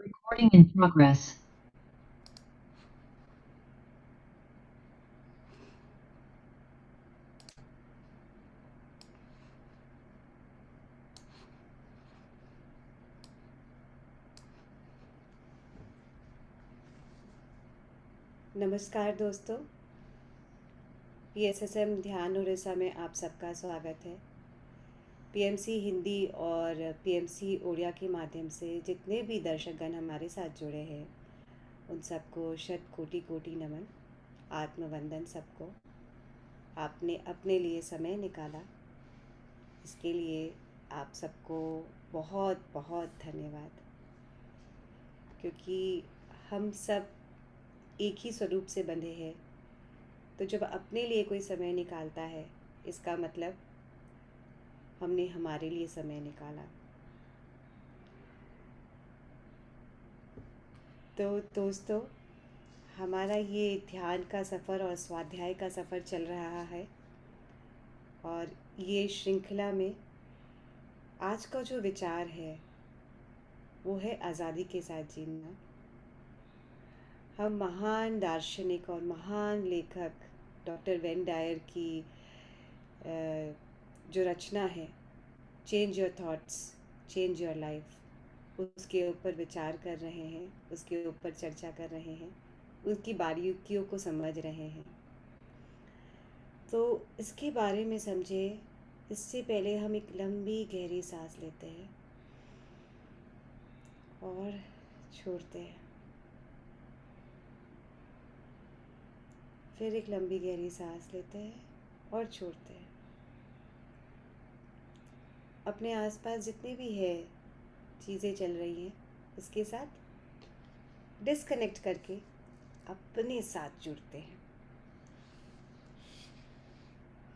Recording in progress. नमस्कार दोस्तों, PSSM ध्यान और रसा में आप सबका स्वागत है। पीएमसी हिंदी और पीएमसी ओडिया के माध्यम से जितने भी दर्शकगण हमारे साथ जुड़े हैं, उन सबको शत कोटि कोटि नमन, आत्मवंदन सबको। आपने अपने लिए समय निकाला, इसके लिए आप सबको बहुत बहुत धन्यवाद। क्योंकि हम सब एक ही स्वरूप से बंधे हैं, तो जब अपने लिए कोई समय निकालता है, इसका मतलब हमने हमारे लिए समय निकाला। तो दोस्तों, हमारा ये ध्यान का सफ़र और स्वाध्याय का सफ़र चल रहा है, और ये श्रृंखला में आज का जो विचार है वो है आज़ादी के साथ जीना। हम महान दार्शनिक और महान लेखक डॉक्टर वेन डायर की जो रचना है, change your thoughts change your life, उसके ऊपर विचार कर रहे हैं, उसके ऊपर चर्चा कर रहे हैं, उसकी बारीकियों को समझ रहे हैं। तो इसके बारे में समझे इससे पहले हम एक लंबी गहरी सांस लेते हैं और छोड़ते हैं। फिर एक लंबी गहरी सांस लेते हैं और छोड़ते हैं। अपने आसपास जितने भी है चीज़ें चल रही हैं, इसके साथ डिस्कनेक्ट करके अपने साथ जुड़ते हैं।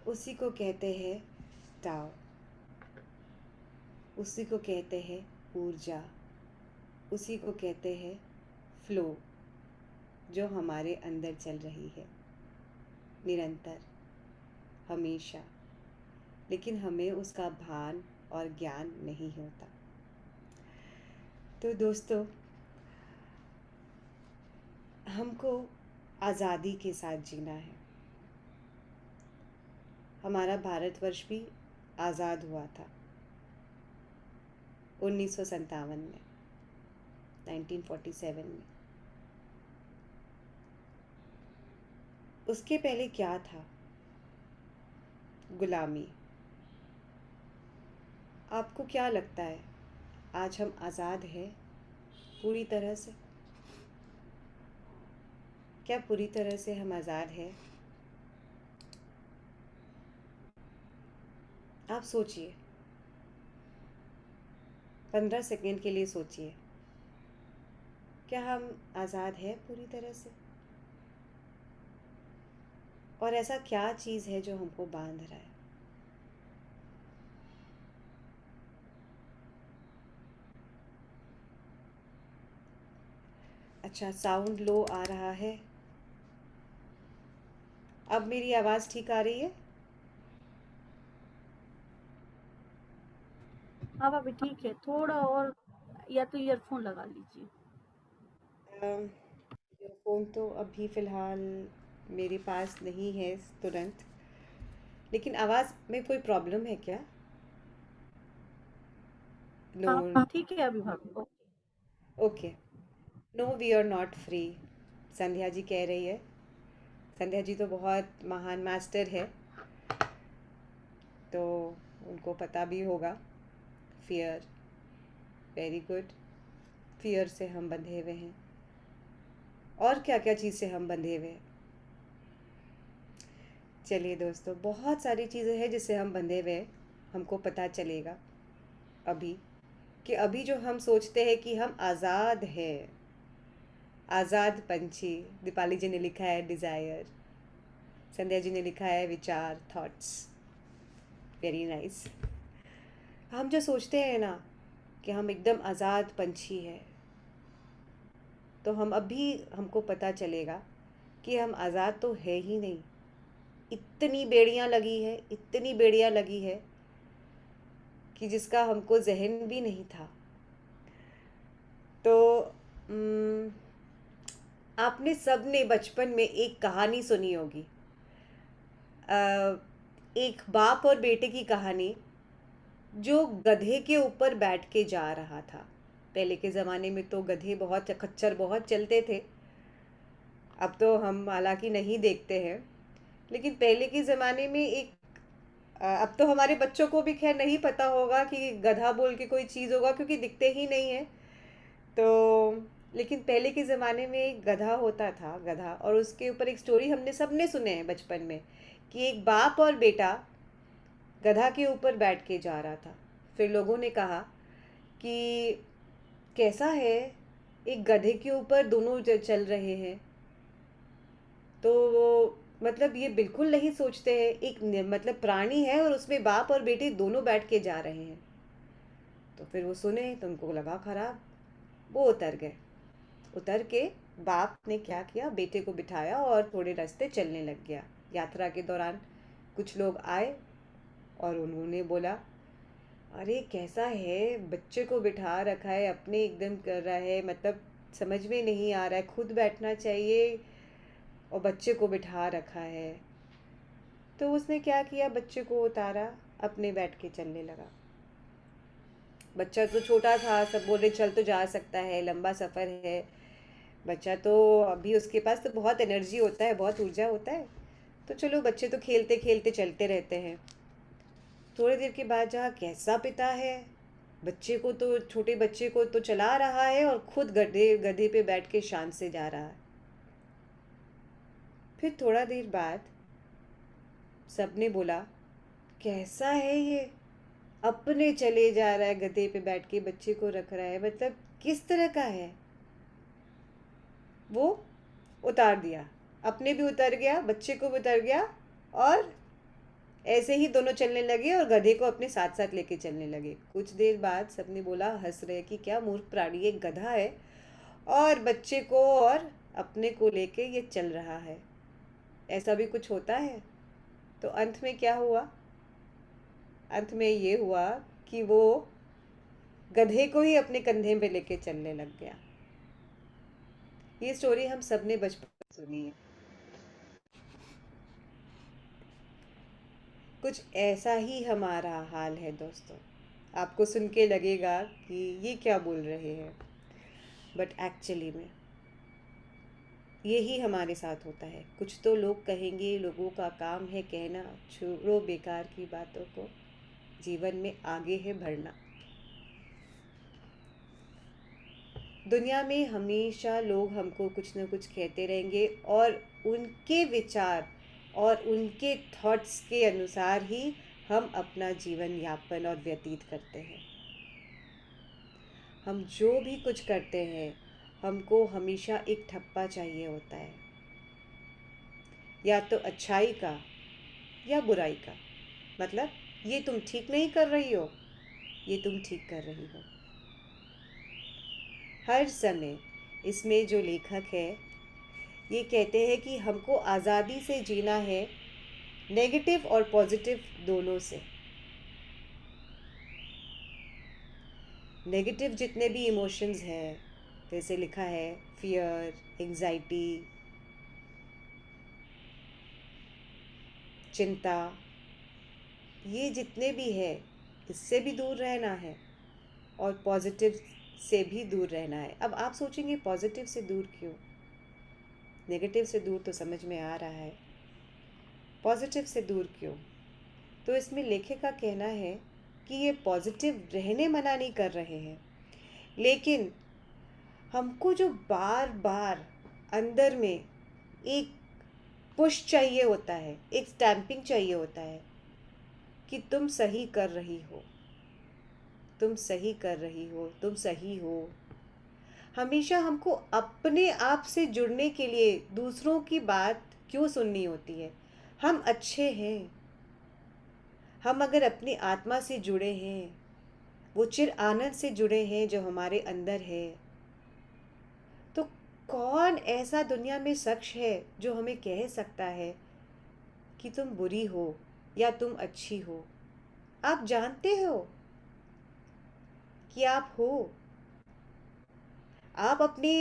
उसी को कहते हैं ताओ, उसी को कहते हैं ऊर्जा, उसी को कहते हैं फ्लो, जो हमारे अंदर चल रही है निरंतर, हमेशा। लेकिन हमें उसका भान और ज्ञान नहीं होता। तो दोस्तों, हमको आज़ादी के साथ जीना है। हमारा भारतवर्ष भी आज़ाद हुआ था 1957 में, 1947 में। उसके पहले क्या था? गुलामी। आपको क्या लगता है, आज हम आज़ाद हैं पूरी तरह से? क्या पूरी तरह से हम आज़ाद हैं? आप सोचिए, 15 सेकेंड के लिए सोचिए, क्या हम आज़ाद हैं पूरी तरह से? और ऐसा क्या चीज़ है जो हमको बांध रहा है? अच्छा, साउंड लो आ रहा है। अब मेरी आवाज़ ठीक आ रही है? हाँ भाभी ठीक है, थोड़ा और या तो ईयरफोन लगा लीजिए। फ़ोन तो अभी फ़िलहाल मेरे पास नहीं है तुरंत, लेकिन आवाज़ में कोई प्रॉब्लम है क्या? नो। हाँ ठीक है अभी भाभी, okay. Okay. No, we are not free, Sandhya ji कह रही है। संध्या जी तो बहुत महान मास्टर है, तो उनको पता भी होगा। Fear, very good. फियर से हम बंधे हुए हैं, और क्या क्या चीज़ से हम बंधे हुए हैं? चलिए दोस्तों, बहुत सारी चीज़ें हैं जिससे हम बंधे हुए हैं। हमको पता चलेगा अभी कि अभी जो हम सोचते हैं कि हम आज़ाद हैं, आज़ाद पंछी, दीपाली जी ने लिखा है डिज़ायर, संध्या जी ने लिखा है विचार, थॉट्स, वेरी नाइस। हम जो सोचते हैं ना कि हम एकदम आज़ाद पंछी हैं, तो हम अभी हमको पता चलेगा कि हम आज़ाद तो है ही नहीं। इतनी बेड़ियाँ लगी है, इतनी बेड़ियाँ लगी है कि जिसका हमको ज़हन भी नहीं था। तो आपने सबने बचपन में एक कहानी सुनी होगी, अ, एक बाप और बेटे की कहानी, जो गधे के ऊपर बैठ के जा रहा था। पहले के ज़माने में तो गधे बहुत खच्चर बहुत चलते थे। अब तो हम हालांकि नहीं देखते हैं, लेकिन पहले के ज़माने में एक, अब तो हमारे बच्चों को भी खैर नहीं पता होगा कि गधा बोल के कोई चीज़ होगा, क्योंकि दिखते ही नहीं है। तो लेकिन पहले के ज़माने में एक गधा होता था, गधा, और उसके ऊपर एक स्टोरी हमने सबने सुने हैं बचपन में, कि एक बाप और बेटा गधा के ऊपर बैठ के जा रहा था। फिर लोगों ने कहा कि कैसा है, एक गधे के ऊपर दोनों चल रहे हैं। तो वो मतलब ये बिल्कुल नहीं सोचते हैं, एक मतलब प्राणी है और उसमें बाप और बेटे दोनों बैठ के जा रहे हैं। तो फिर वो सुने तो उनको लगा खराब, वो उतर गए। उतर के बाप ने क्या किया, बेटे को बिठाया और थोड़े रास्ते चलने लग गया। यात्रा के दौरान कुछ लोग आए और उन्होंने बोला, अरे कैसा है, बच्चे को बिठा रखा है, अपने एकदम कर रहा है, मतलब समझ में नहीं आ रहा है, खुद बैठना चाहिए और बच्चे को बिठा रखा है। तो उसने क्या किया, बच्चे को उतारा, अपने बैठ के चलने लगा। बच्चा तो छोटा था, सब बोल रहे चल तो जा सकता है, लंबा सफ़र है। बच्चा तो अभी उसके पास तो बहुत एनर्जी होता है, बहुत ऊर्जा होता है। तो चलो, बच्चे तो खेलते खेलते चलते रहते हैं। थोड़ी देर के बाद जहाँ कैसा पिता है, बच्चे को तो, छोटे बच्चे को तो चला रहा है और खुद गधे गधे पे बैठ के शान से जा रहा है। फिर थोड़ा देर बाद सबने बोला, कैसा है ये, अपने चले जा रहा है, गधे पे बैठ के बच्चे को रख रहा है, मतलब किस तरह का है। वो उतार दिया, अपने भी उतर गया, बच्चे को भी उतर गया, और ऐसे ही दोनों चलने लगे और गधे को अपने साथ साथ लेके चलने लगे। कुछ देर बाद सबने बोला, हंस रहे कि क्या मूर्ख प्राणी, एक गधा है और बच्चे को और अपने को लेके ये चल रहा है, ऐसा भी कुछ होता है। तो अंत में क्या हुआ, अंत में ये हुआ कि वो गधे को ही अपने कंधे पे लेके चलने लग गया। ये स्टोरी हम सबने बचपन में सुनी है। कुछ ऐसा ही हमारा हाल है दोस्तों। आपको सुन के लगेगा कि ये क्या बोल रहे हैं, बट एक्चुअली में यही हमारे साथ होता है। कुछ तो लोग कहेंगे, लोगों का काम है कहना, छोड़ो बेकार की बातों को, जीवन में आगे है बढ़ना। दुनिया में हमेशा लोग हमको कुछ ना कुछ कहते रहेंगे, और उनके विचार और उनके थॉट्स के अनुसार ही हम अपना जीवन यापन और व्यतीत करते हैं। हम जो भी कुछ करते हैं, हमको हमेशा एक ठप्पा चाहिए होता है, या तो अच्छाई का या बुराई का। मतलब, ये तुम ठीक नहीं कर रही हो, ये तुम ठीक कर रही हो। हर समय इसमें जो लेखक है, ये कहते हैं कि हमको आज़ादी से जीना है, नेगेटिव और पॉजिटिव दोनों से। नेगेटिव जितने भी इमोशंस हैं, जैसे लिखा है फियर, एंजाइटी, चिंता, ये जितने भी है, इससे भी दूर रहना है और पॉजिटिव से भी दूर रहना है। अब आप सोचेंगे पॉजिटिव से दूर क्यों, नेगेटिव से दूर तो समझ में आ रहा है, पॉजिटिव से दूर क्यों। तो इसमें लेखक का कहना है कि ये पॉजिटिव रहने मना नहीं कर रहे हैं, लेकिन हमको जो बार बार अंदर में एक पुश चाहिए होता है, एक स्टैंपिंग चाहिए होता है कि तुम सही कर रही हो, तुम सही कर रही हो, तुम सही हो। हमेशा हमको अपने आप से जुड़ने के लिए दूसरों की बात क्यों सुननी होती है। हम अच्छे हैं, हम अगर अपनी आत्मा से जुड़े हैं, वो चिर आनंद से जुड़े हैं जो हमारे अंदर है, तो कौन ऐसा दुनिया में शख्स है जो हमें कह सकता है कि तुम बुरी हो या तुम अच्छी हो। आप जानते हो कि आप हो। आप अपने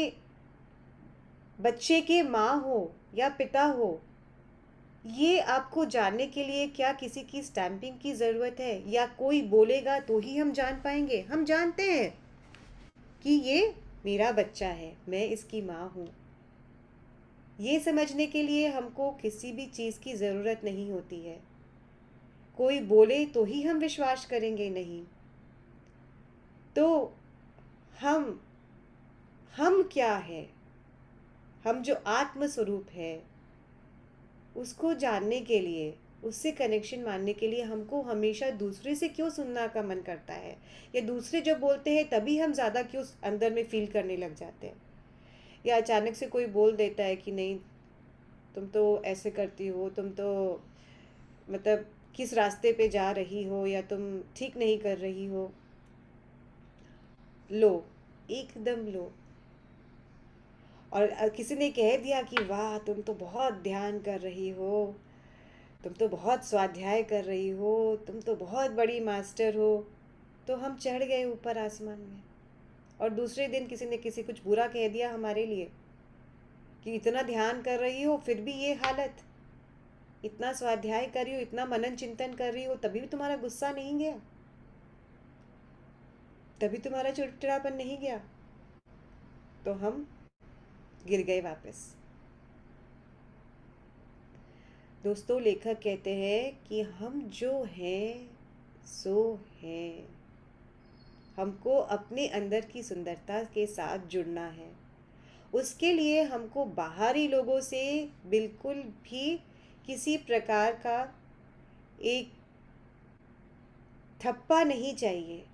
बच्चे के माँ हो या पिता हो, ये आपको जानने के लिए क्या किसी की स्टैंपिंग की ज़रूरत है, या कोई बोलेगा तो ही हम जान पाएंगे? हम जानते हैं कि ये मेरा बच्चा है, मैं इसकी माँ हूँ। ये समझने के लिए हमको किसी भी चीज़ की ज़रूरत नहीं होती है। कोई बोले तो ही हम विश्वास करेंगे? नहीं। तो हम हम क्या है? हम जो आत्म स्वरूप है, उसको जानने के लिए, उससे कनेक्शन मानने के लिए हमको हमेशा दूसरे से क्यों सुनना का मन करता है, या दूसरे जब बोलते हैं तभी हम ज़्यादा क्यों अंदर में फील करने लग जाते हैं? या अचानक से कोई बोल देता है कि नहीं, तुम तो ऐसे करती हो, तुम तो मतलब किस रास्ते पे जा रही हो, या तुम ठीक नहीं कर रही हो, लो, एकदम लो। और किसी ने कह दिया कि वाह, तुम तो बहुत ध्यान कर रही हो, तुम तो बहुत स्वाध्याय कर रही हो, तुम तो बहुत बड़ी मास्टर हो, तो हम चढ़ गए ऊपर आसमान में। और दूसरे दिन किसी ने किसी कुछ बुरा कह दिया हमारे लिए कि इतना ध्यान कर रही हो फिर भी ये हालत, इतना स्वाध्याय कर रही हो, इतना मनन चिंतन कर रही हो, तभी भी तुम्हारा गुस्सा नहीं गया, तभी तुम्हारा चिड़चिड़ापन नहीं गया। तो हम गिर गए वापस। दोस्तों, लेखक कहते हैं कि हम जो हैं सो हैं। हमको अपने अंदर की सुंदरता के साथ जुड़ना है। उसके लिए हमको बाहरी लोगों से बिल्कुल भी किसी प्रकार का एक थप्पा नहीं चाहिए,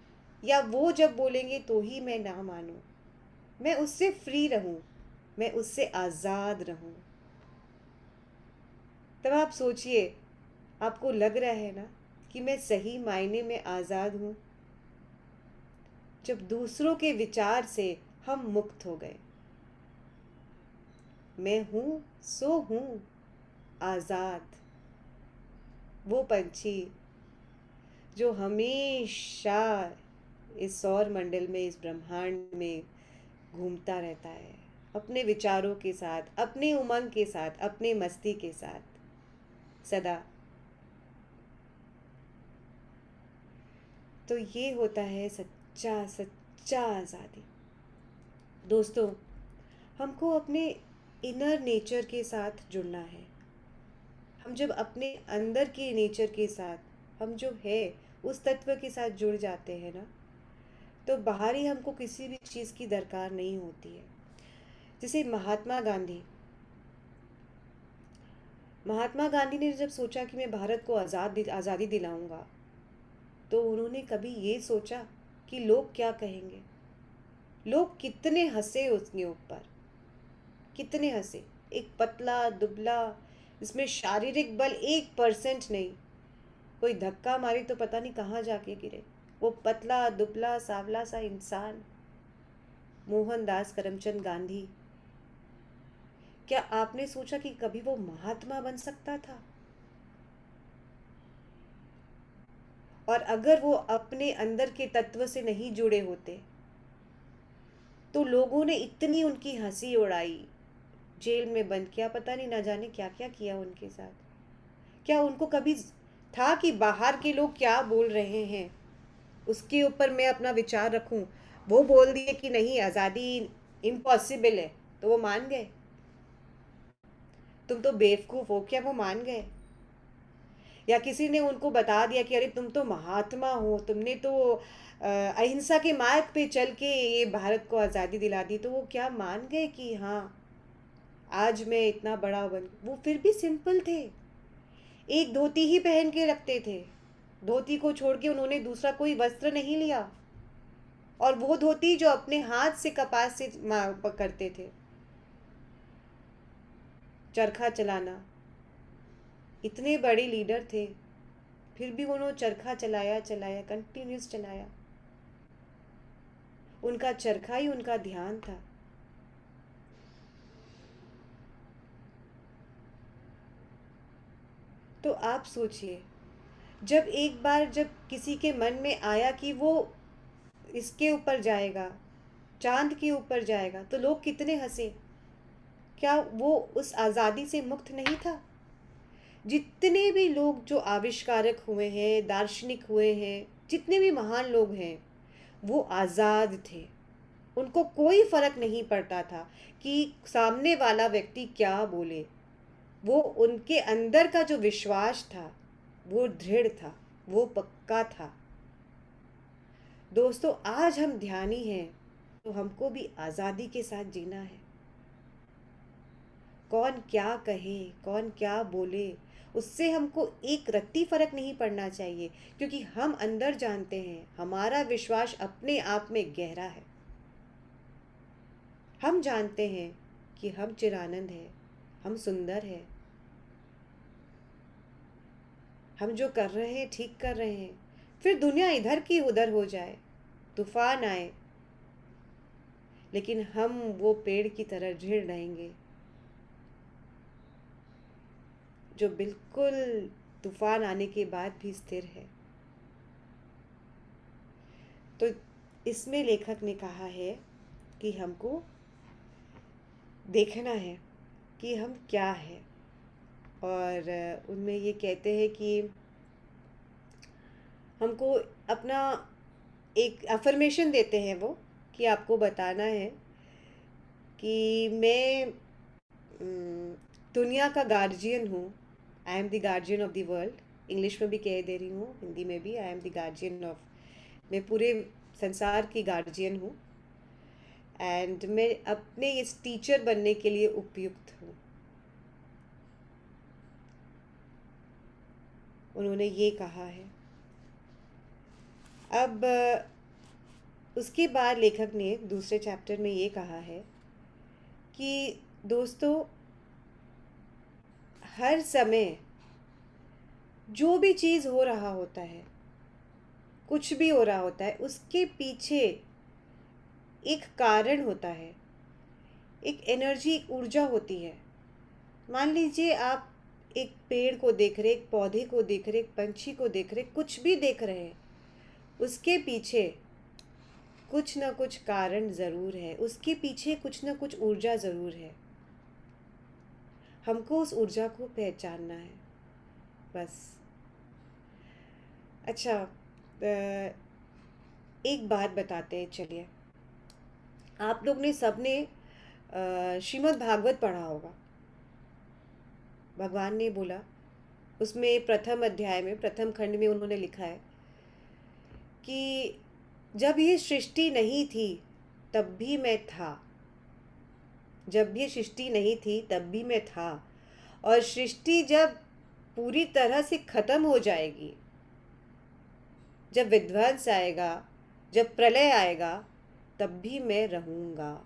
या वो जब बोलेंगे तो ही मैं ना मानूं। मैं उससे फ्री रहूं, मैं उससे आज़ाद रहूं। तब आप सोचिए, आपको लग रहा है ना कि मैं सही मायने में आज़ाद हूँ? जब दूसरों के विचार से हम मुक्त हो गए। मैं हूँ सो हूँ, आज़ाद। वो पंछी जो हमेशा इस सौर मंडल में, इस ब्रह्मांड में घूमता रहता है, अपने विचारों के साथ, अपने उमंग के साथ, अपने मस्ती के साथ सदा। तो ये होता है सच्चा सच्चा आज़ादी। दोस्तों, हमको अपने इनर नेचर के साथ जुड़ना है। हम जब अपने अंदर के नेचर के साथ, हम जो है उस तत्व के साथ जुड़ जाते हैं ना, तो बाहरी हमको किसी भी चीज़ की दरकार नहीं होती है। जैसे महात्मा गांधी ने जब सोचा कि मैं भारत को आज़ादी दिलाऊंगा, तो उन्होंने कभी ये सोचा कि लोग क्या कहेंगे? लोग कितने हंसे उसके ऊपर, कितने हंसे। एक पतला दुबला, इसमें शारीरिक बल 1% नहीं, कोई धक्का मारे तो पता नहीं कहाँ जाके गिरे। वो पतला दुबला सांवला सा इंसान, मोहनदास करमचंद गांधी। क्या आपने सोचा कि कभी वो महात्मा बन सकता था? और अगर वो अपने अंदर के तत्व से नहीं जुड़े होते, तो लोगों ने इतनी उनकी हंसी उड़ाई, जेल में बंद किया, पता नहीं ना जाने क्या क्या किया उनके साथ। क्या उनको कभी था कि बाहर के लोग क्या बोल रहे हैं उसके ऊपर मैं अपना विचार रखूं? वो बोल दिए कि नहीं, आज़ादी इम्पॉसिबल है, तो वो मान गए। तुम तो बेवकूफ़ हो, क्या वो मान गए? या किसी ने उनको बता दिया कि अरे तुम तो महात्मा हो, तुमने तो अहिंसा के मार्ग पे चल के ये भारत को आज़ादी दिला दी, तो वो क्या मान गए कि हाँ, आज मैं इतना बड़ा बन। वो फिर भी सिंपल थे, एक धोती ही पहन के रखते थे। धोती को छोड़ के उन्होंने दूसरा कोई वस्त्र नहीं लिया, और वो धोती जो अपने हाथ से कपास से करते थे। चरखा चलाना, इतने बड़े लीडर थे, फिर भी उन्होंने चरखा चलाया चलाया, कंटिन्यूस चलाया। उनका चरखा ही उनका ध्यान था। तो आप सोचिए, जब एक बार जब किसी के मन में आया कि वो इसके ऊपर जाएगा, चांद के ऊपर जाएगा, तो लोग कितने हंसे, क्या वो उस आज़ादी से मुक्त नहीं था? जितने भी लोग जो आविष्कारक हुए हैं, दार्शनिक हुए हैं, जितने भी महान लोग हैं, वो आज़ाद थे। उनको कोई फर्क नहीं पड़ता था कि सामने वाला व्यक्ति क्या बोले। वो उनके अंदर का जो विश्वास था वो दृढ़ था, वो पक्का था। दोस्तों, आज हम ध्यानी हैं तो हमको भी आज़ादी के साथ जीना है। कौन क्या कहे, कौन क्या बोले, उससे हमको एक रत्ती फर्क नहीं पड़ना चाहिए, क्योंकि हम अंदर जानते हैं हमारा विश्वास अपने आप में गहरा है। हम जानते हैं कि हम चिरानंद हैं, हम सुंदर हैं, हम जो कर रहे हैं ठीक कर रहे हैं। फिर दुनिया इधर की उधर हो जाए, तूफान आए, लेकिन हम वो पेड़ की तरह दृढ़ रहेंगे जो बिल्कुल तूफान आने के बाद भी स्थिर है। तो इसमें लेखक ने कहा है कि हमको देखना है कि हम क्या हैं। और उनमें ये कहते हैं कि हमको अपना एक अफर्मेशन देते हैं वो, कि आपको बताना है कि मैं दुनिया का गार्जियन हूँ। I am the guardian of the world. English में भी कह दे रही हूँ, हिंदी में भी, I am the guardian of, मैं पूरे संसार की गार्जियन हूँ। एंड मैं अपने इस टीचर बनने के लिए उपयुक्त हूँ। उन्होंने ये कहा है। अब उसके बाद लेखक ने दूसरे चैप्टर में ये कहा है कि दोस्तों, हर समय जो भी चीज़ हो रहा होता है, कुछ भी हो रहा होता है, उसके पीछे एक कारण होता है, एक एनर्जी, एक ऊर्जा होती है। मान लीजिए आप एक पेड़ को देख रहे, एक पौधे को देख रहे, एक पंछी को देख रहे, कुछ भी देख रहे हैं, उसके पीछे कुछ ना कुछ कारण ज़रूर है, उसके पीछे कुछ ना कुछ ऊर्जा ज़रूर है। हमको उस ऊर्जा को पहचानना है, बस। अच्छा, एक बात बताते हैं, चलिए। आप लोग ने सबने श्रीमद् भागवत पढ़ा होगा। भगवान ने बोला, उसमें प्रथम अध्याय में, प्रथम खंड में उन्होंने लिखा है कि जब ये सृष्टि नहीं थी तब भी मैं था, जब ये सृष्टि नहीं थी तब भी मैं था, और सृष्टि जब पूरी तरह से खत्म हो जाएगी, जब विध्वंस आएगा, जब प्रलय आएगा, तब भी मैं रहूँगा।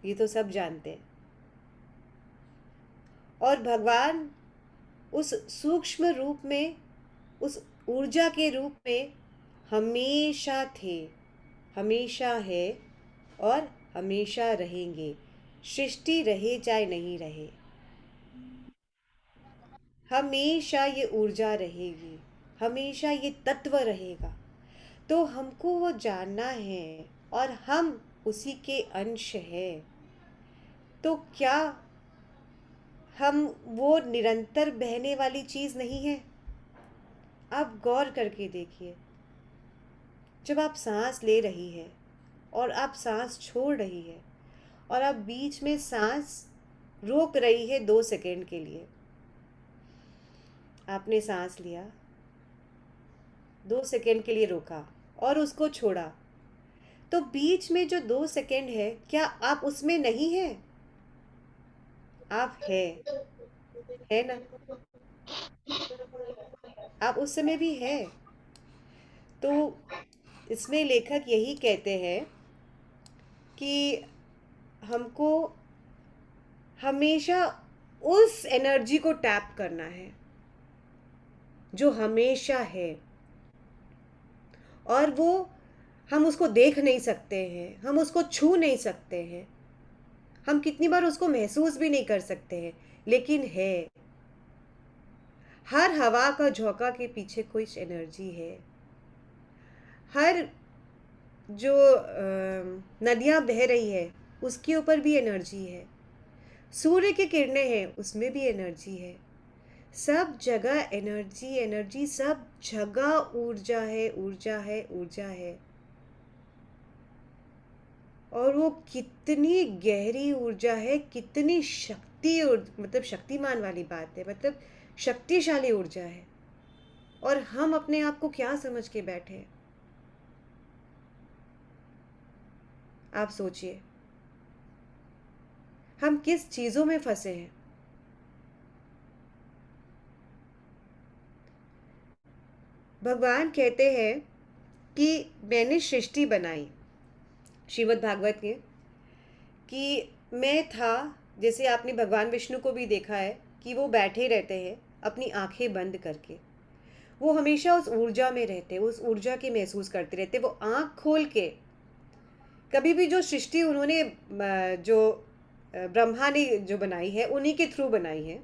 ये तो सब जानते हैं। और भगवान उस सूक्ष्म रूप में, उस ऊर्जा के रूप में हमेशा थे, हमेशा है और हमेशा रहेंगे। सृष्टि रहे चाहे नहीं रहे, हमेशा ये ऊर्जा रहेगी, हमेशा ये तत्व रहेगा। तो हमको वो जानना है, और हम उसी के अंश हैं। तो क्या हम वो निरंतर बहने वाली चीज़ नहीं है? आप गौर करके देखिए, जब आप सांस ले रही है और आप सांस छोड़ रही है, और आप बीच में सांस रोक रही है 2 सेकंड के लिए, आपने सांस लिया, 2 सेकंड के लिए रोका और उसको छोड़ा, तो बीच में जो 2 सेकंड है, क्या आप उसमें नहीं है? आप है ना? आप उस समय भी है। तो इसमें लेखक यही कहते हैं कि हमको हमेशा उस एनर्जी को टैप करना है जो हमेशा है, और वो हम उसको देख नहीं सकते हैं, हम उसको छू नहीं सकते हैं, हम कितनी बार उसको महसूस भी नहीं कर सकते हैं, लेकिन है। हर हवा का झोंका के पीछे कोई एनर्जी है। हर जो नदियाँ बह रही है, उसके ऊपर भी एनर्जी है। सूर्य की किरणें हैं, उसमें भी एनर्जी है। सब जगह एनर्जी एनर्जी, सब जगह ऊर्जा है, ऊर्जा है, ऊर्जा है। और वो कितनी गहरी ऊर्जा है, कितनी मतलब शक्तिमान वाली बात है, मतलब शक्तिशाली ऊर्जा है। और हम अपने आप को क्या समझ के बैठे हैं? आप सोचिए, हम किस चीजों में फंसे हैं। भगवान कहते हैं कि मैंने सृष्टि बनाई, श्रीमद् भागवत के, कि मैं था। जैसे आपने भगवान विष्णु को भी देखा है कि वो बैठे रहते हैं अपनी आंखें बंद करके। वो हमेशा उस ऊर्जा में रहते, उस ऊर्जा के महसूस करते रहते। वो आंख खोल के कभी भी जो सृष्टि उन्होंने जो ब्रह्मा ने जो बनाई है, उन्हीं के थ्रू बनाई है,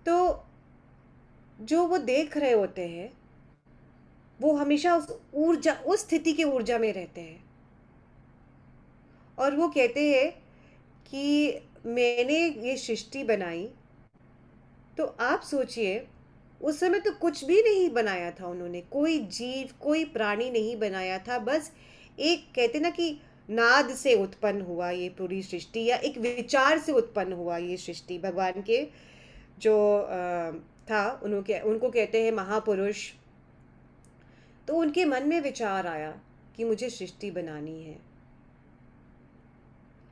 तो जो वो देख रहे होते हैं वो हमेशा उस ऊर्जा, उस स्थिति की ऊर्जा में रहते हैं। और वो कहते हैं कि मैंने ये सृष्टि बनाई। तो आप सोचिए, उस समय तो कुछ भी नहीं बनाया था उन्होंने, कोई जीव, कोई प्राणी नहीं बनाया था। बस एक कहते ना कि नाद से उत्पन्न हुआ ये पूरी सृष्टि, या एक विचार से उत्पन्न हुआ ये सृष्टि। भगवान के जो था, उनको कहते हैं महापुरुष। तो उनके मन में विचार आया कि मुझे सृष्टि बनानी है,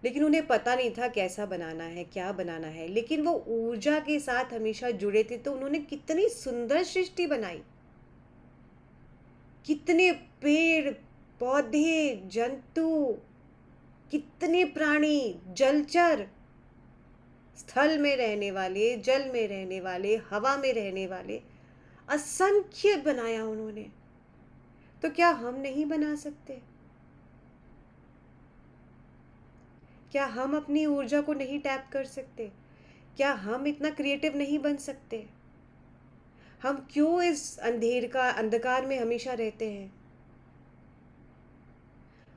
लेकिन उन्हें पता नहीं था कैसा बनाना है, क्या बनाना है। लेकिन वो ऊर्जा के साथ हमेशा जुड़े थे, तो उन्होंने कितनी सुंदर सृष्टि बनाई। कितने पेड़ पौधे, जंतु, कितने प्राणी, जलचर, स्थल में रहने वाले, जल में रहने वाले, हवा में रहने वाले, असंख्य बनाया उन्होंने। तो क्या हम नहीं बना सकते? क्या हम अपनी ऊर्जा को नहीं टैप कर सकते? क्या हम इतना क्रिएटिव नहीं बन सकते? हम क्यों इस अंधकार में हमेशा रहते हैं?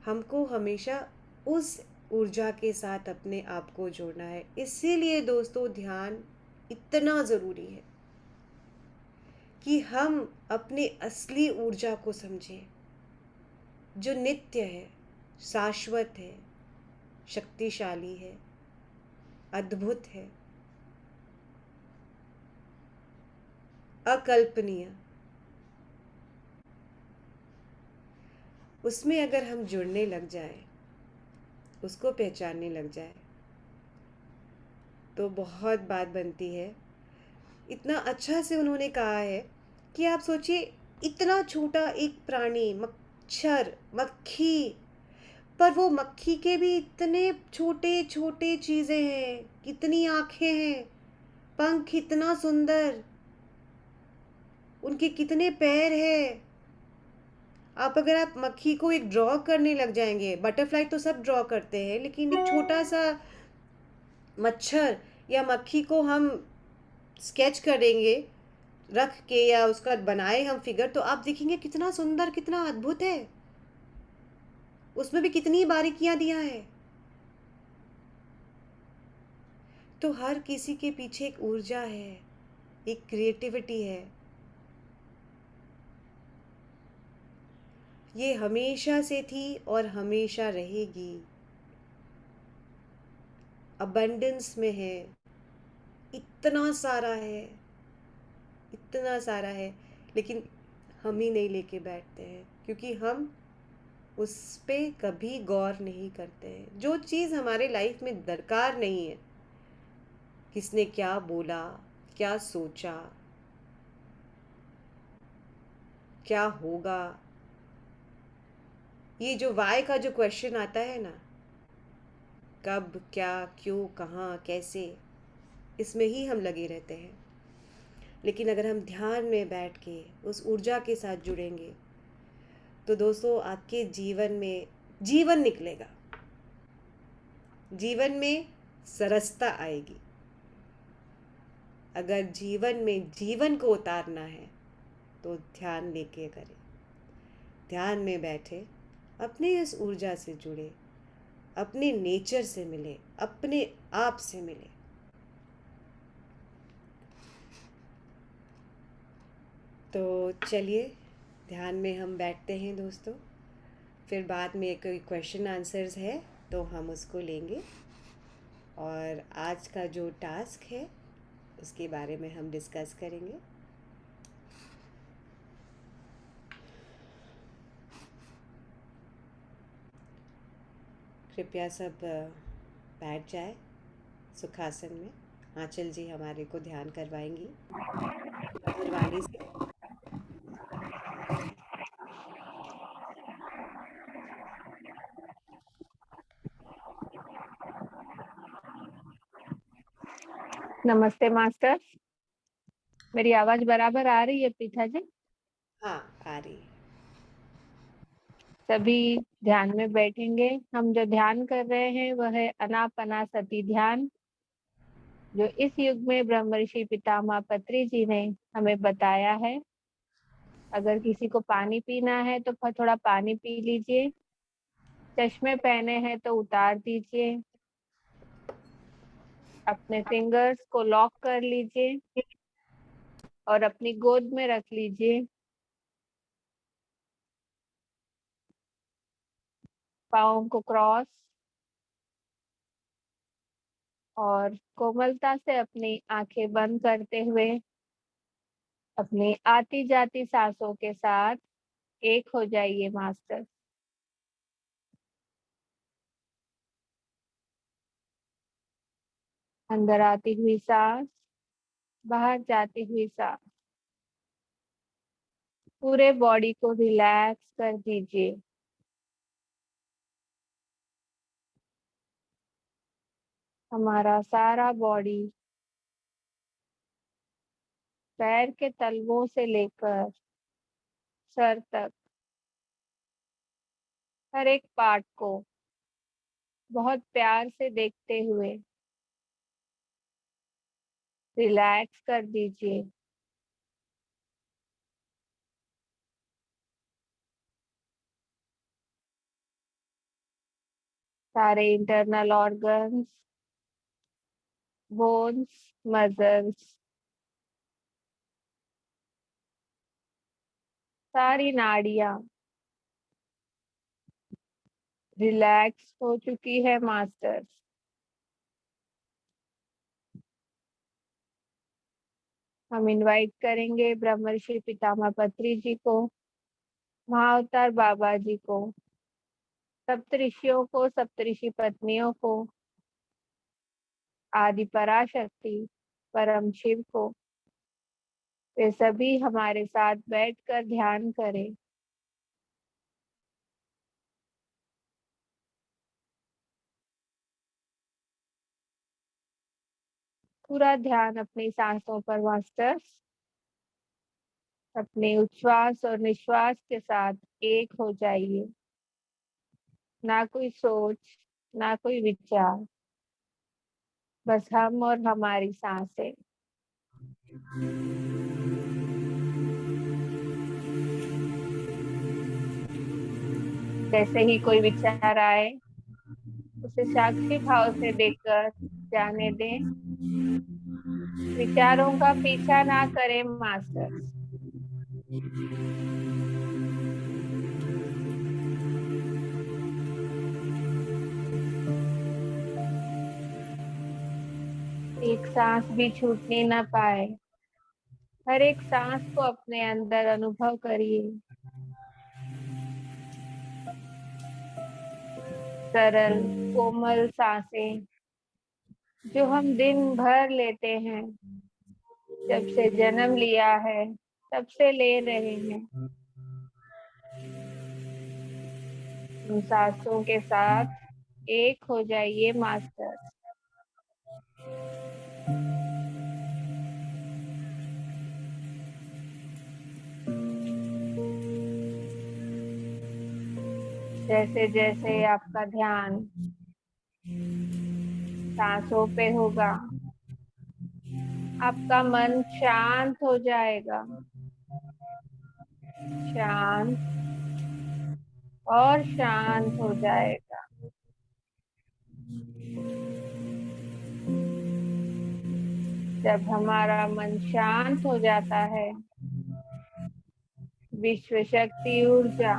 हमको हमेशा उस ऊर्जा के साथ अपने आप को जोड़ना है। इसीलिए दोस्तों, ध्यान इतना ज़रूरी है कि हम अपने असली ऊर्जा को समझें, जो नित्य है, शाश्वत है, शक्तिशाली है, अद्भुत है, अकल्पनीय। उसमें अगर हम जुड़ने लग जाए, उसको पहचानने लग जाए, तो बहुत बात बनती है। इतना अच्छा से उन्होंने कहा है कि आप सोचिए, इतना छोटा एक प्राणी, मच्छर, मक्खी, पर वो मक्खी के भी इतने छोटे छोटे चीज़ें हैं, कितनी आँखें हैं, पंख इतना सुंदर, उनके कितने पैर हैं। अगर आप मक्खी को एक ड्रॉ करने लग जाएंगे, बटरफ्लाई तो सब ड्रॉ करते हैं, लेकिन एक छोटा सा मच्छर या मक्खी को हम स्केच करेंगे रख के, या उसका बनाए हम फिगर, तो आप देखेंगे कितना सुंदर, कितना अद्भुत है। उसमें भी कितनी बारीकियां दिया है। तो हर किसी के पीछे एक ऊर्जा है, एक क्रिएटिविटी है। ये हमेशा से थी और हमेशा रहेगी। अबंडेंस में है, इतना सारा है, इतना सारा है, लेकिन हम ही नहीं लेके बैठते हैं, क्योंकि हम उस पे कभी गौर नहीं करते हैं। जो चीज़ हमारे लाइफ में दरकार नहीं है, किसने क्या बोला, क्या सोचा, क्या होगा, ये जो वाई का जो क्वेश्चन आता है ना, कब, क्या, क्यों, कहाँ, कैसे, इसमें ही हम लगे रहते हैं। लेकिन अगर हम ध्यान में बैठ के उस ऊर्जा के साथ जुड़ेंगे, तो दोस्तों आपके जीवन में जीवन निकलेगा, जीवन में सरसता आएगी। अगर जीवन में जीवन को उतारना है तो ध्यान लेके करें, ध्यान में बैठे, अपने इस ऊर्जा से जुड़े, अपने नेचर से मिले, अपने आप से मिले। तो चलिए ध्यान में हम बैठते हैं दोस्तों। फिर बाद में कोई क्वेश्चन आंसर्स है तो हम उसको लेंगे, और आज का जो टास्क है उसके बारे में हम डिस्कस करेंगे। कृपया सब बैठ जाए सुखासन में। आंचल जी हमारे को ध्यान करवाएंगी मधुर वाणी से। नमस्ते मास्टर, मेरी आवाज बराबर आ रही है पीठा जी? हाँ, आ रही है। सभी ध्यान में बैठेंगे। हम जो ध्यान कर रहे हैं वह है अनापनासति ध्यान, जो इस युग में ब्रह्मर्षि पितामह पत्री जी ने हमें बताया है। अगर किसी को पानी पीना है तो थोड़ा पानी पी लीजिए। चश्मे पहने हैं तो उतार दीजिए। अपने फिंगर्स को लॉक कर लीजिए और अपनी गोद में रख लीजिए। पाँव को क्रॉस और कोमलता से अपनी आंखें बंद करते हुए अपनी आती जाती सांसों के साथ एक हो जाइए मास्टर। अंदर आती हुई सांस, बाहर जाती हुई सांस, पूरे बॉडी को रिलैक्स कर दीजिए। हमारा सारा बॉडी पैर के तलवों से लेकर सर तक हर एक पार्ट को बहुत प्यार से देखते हुए रिलैक्स कर दीजिए। सारे इंटरनल ऑर्गन्स, बोन्स, मसल्स, सारी नाड़ियां रिलैक्स हो चुकी है मास्टर्स। हम इनवाइट करेंगे ब्रह्मर्षि पितामह पत्री जी को, महाअवतार बाबा जी को, सप्तऋषियों को, सप्तऋषि पत्नियों को, आदि पराशक्ति, परम शिव को। वे सभी हमारे साथ बैठकर ध्यान करें। पूरा ध्यान अपनी सांसों पर मास्टर्स। अपने उच्छ्वास और निश्वास के साथ एक हो जाइए। ना कोई सोच, ना कोई विचार, बस हम और हमारी सांसें। जैसे ही कोई विचार आए उसे साक्षी भाव से देखकर जाने दें। विचारों का पीछा ना करें मास्टर्स। एक सांस भी छूटने ना पाए। हर एक सांस को अपने अंदर अनुभव करिए। सरल कोमल सांसें जो हम दिन भर लेते हैं, जब से जन्म लिया है तब से ले रहे हैं। उन सांसों के साथ एक हो जाइए मास्टर। जैसे जैसे आपका ध्यान सांसों पे होगा, आपका मन शांत हो जाएगा। शांत और शांत हो जाएगा। जब हमारा मन शांत हो जाता है, विश्व शक्ति ऊर्जा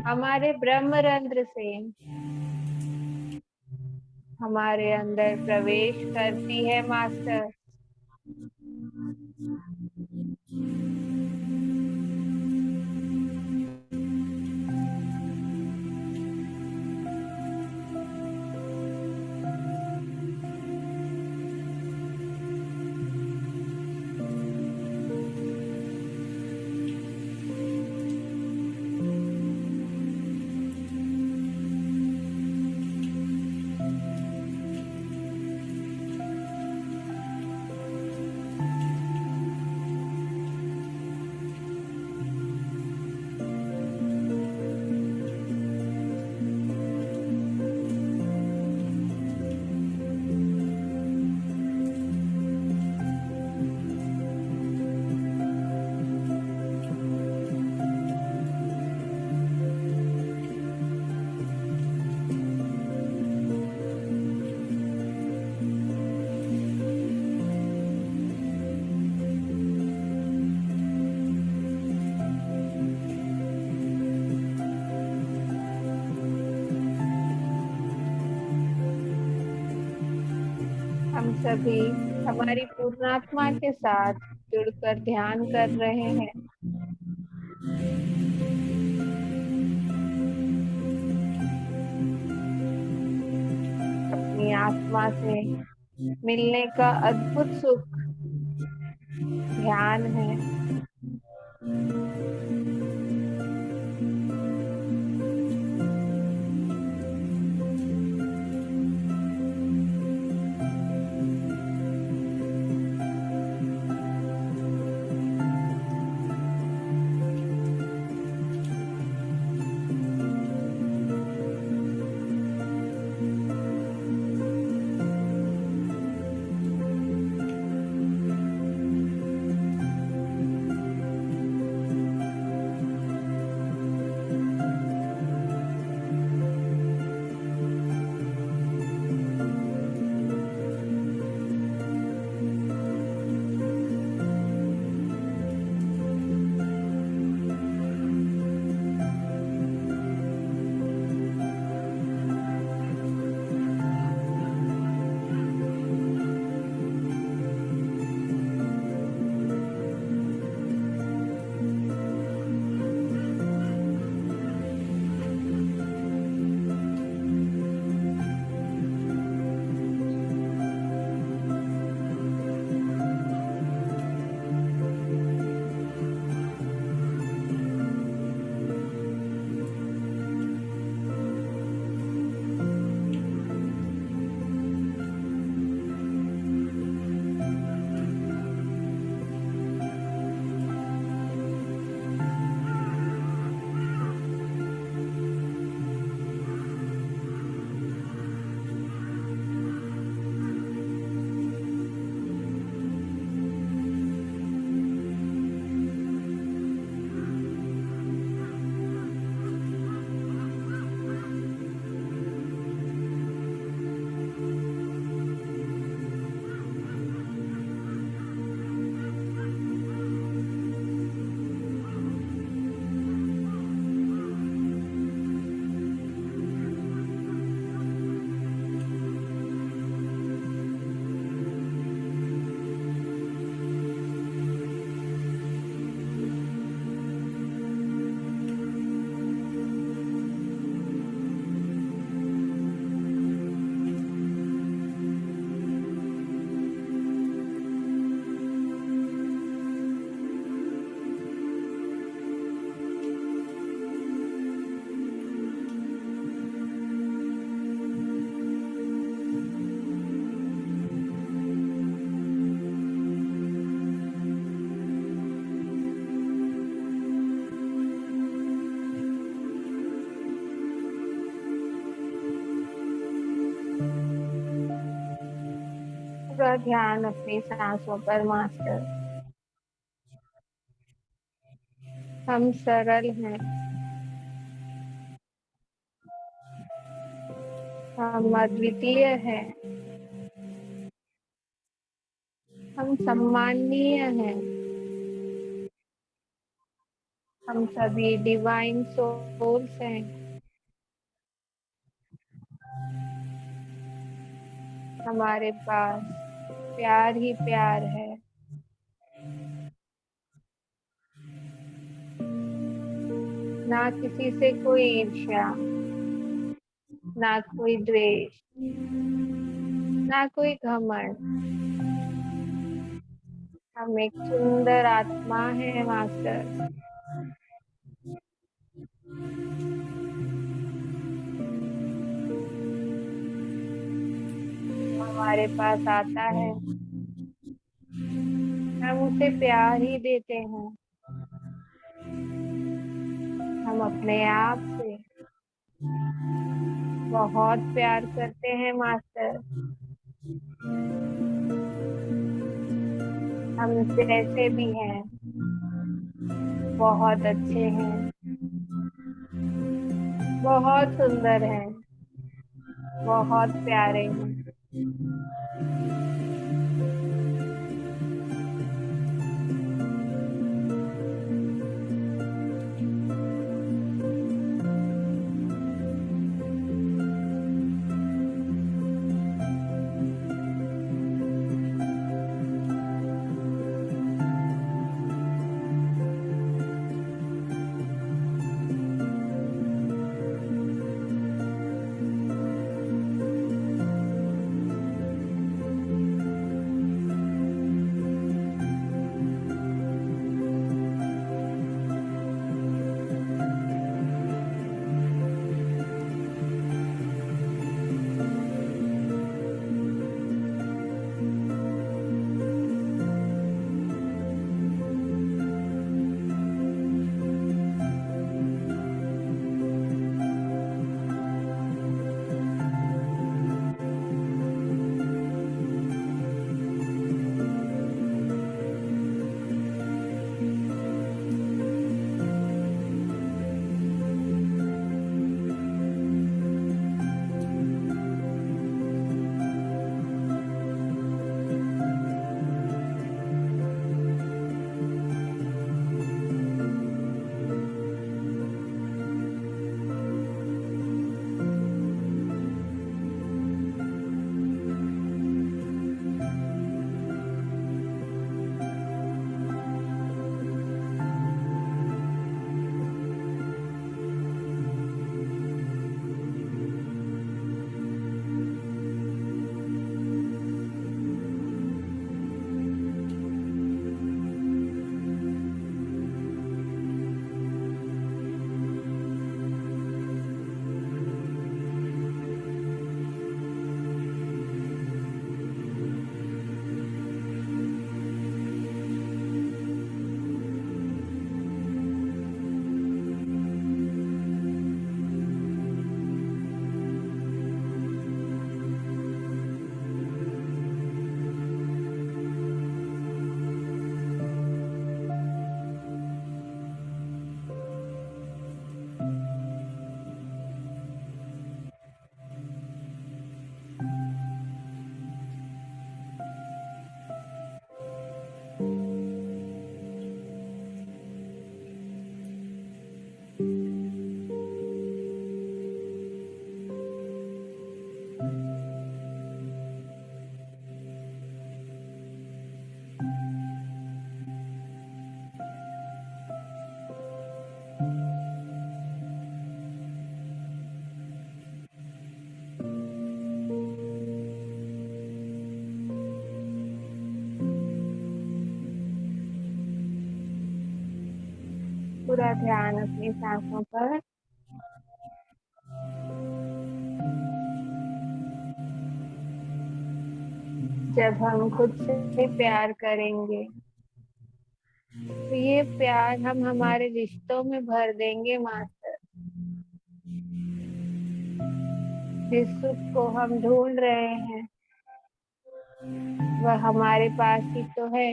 हमारे ब्रह्मरंध्र से हमारे अंदर प्रवेश करती है मास्टर। हम सभी हमारी पूर्णात्मा के साथ जुड़कर ध्यान कर रहे हैं। अपनी आत्मा से मिलने का अद्भुत सुख ध्यान है। पूरा ध्यान अपनी सांसों पर मास्टर। हम सरल हैं। हम अद्वितीय हैं। हम सम्माननीय हैं। हम सभी डिवाइन सोल्स हैं। हमारे पास प्यार ही प्यार है। ना किसी से कोई ईर्ष्या, ना कोई द्वेष, ना कोई घमंड। हम एक सुंदर आत्मा है मास्टर। हमारे पास आता है, हम उसे प्यार ही देते हैं। हम अपने आप से बहुत प्यार करते हैं मास्टर। हम जैसे भी हैं बहुत अच्छे हैं, बहुत सुंदर हैं, बहुत प्यारे हैं। पूरा ध्यान अपनी सांसों पर। जब हम खुद से प्यार करेंगे तो ये प्यार हम हमारे रिश्तों में भर देंगे मास्टर। जिस सुख को हम ढूंढ रहे हैं वह हमारे पास ही तो है।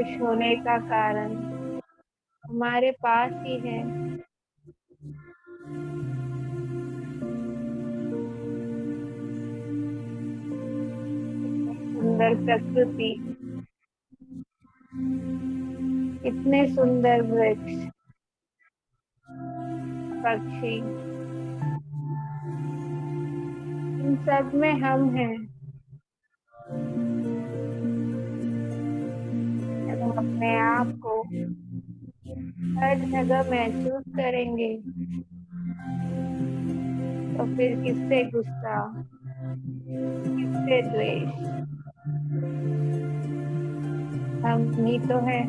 खुश होने का कारण हमारे पास ही है। सुंदर प्रकृति, इतने सुंदर वृक्ष, पक्षी, इन सब में हम हैं। जब हम अपने आप को हर जगह महसूस करेंगे तो फिर किससे गुस्सा, किससे द्वेष? हम ही तो है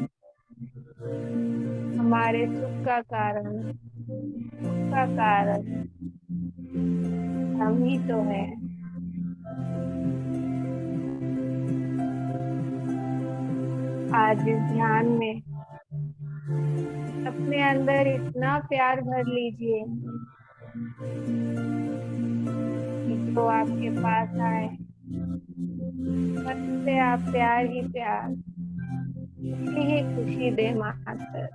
हमारे सुख का कारण, दुख का कारण हम ही तो है। आज इस ध्यान में अपने अंदर इतना प्यार भर लीजिए कि जो आपके पास आए मन से आप प्यार ही प्यार, खुशी ही खुशी दे मास्टर।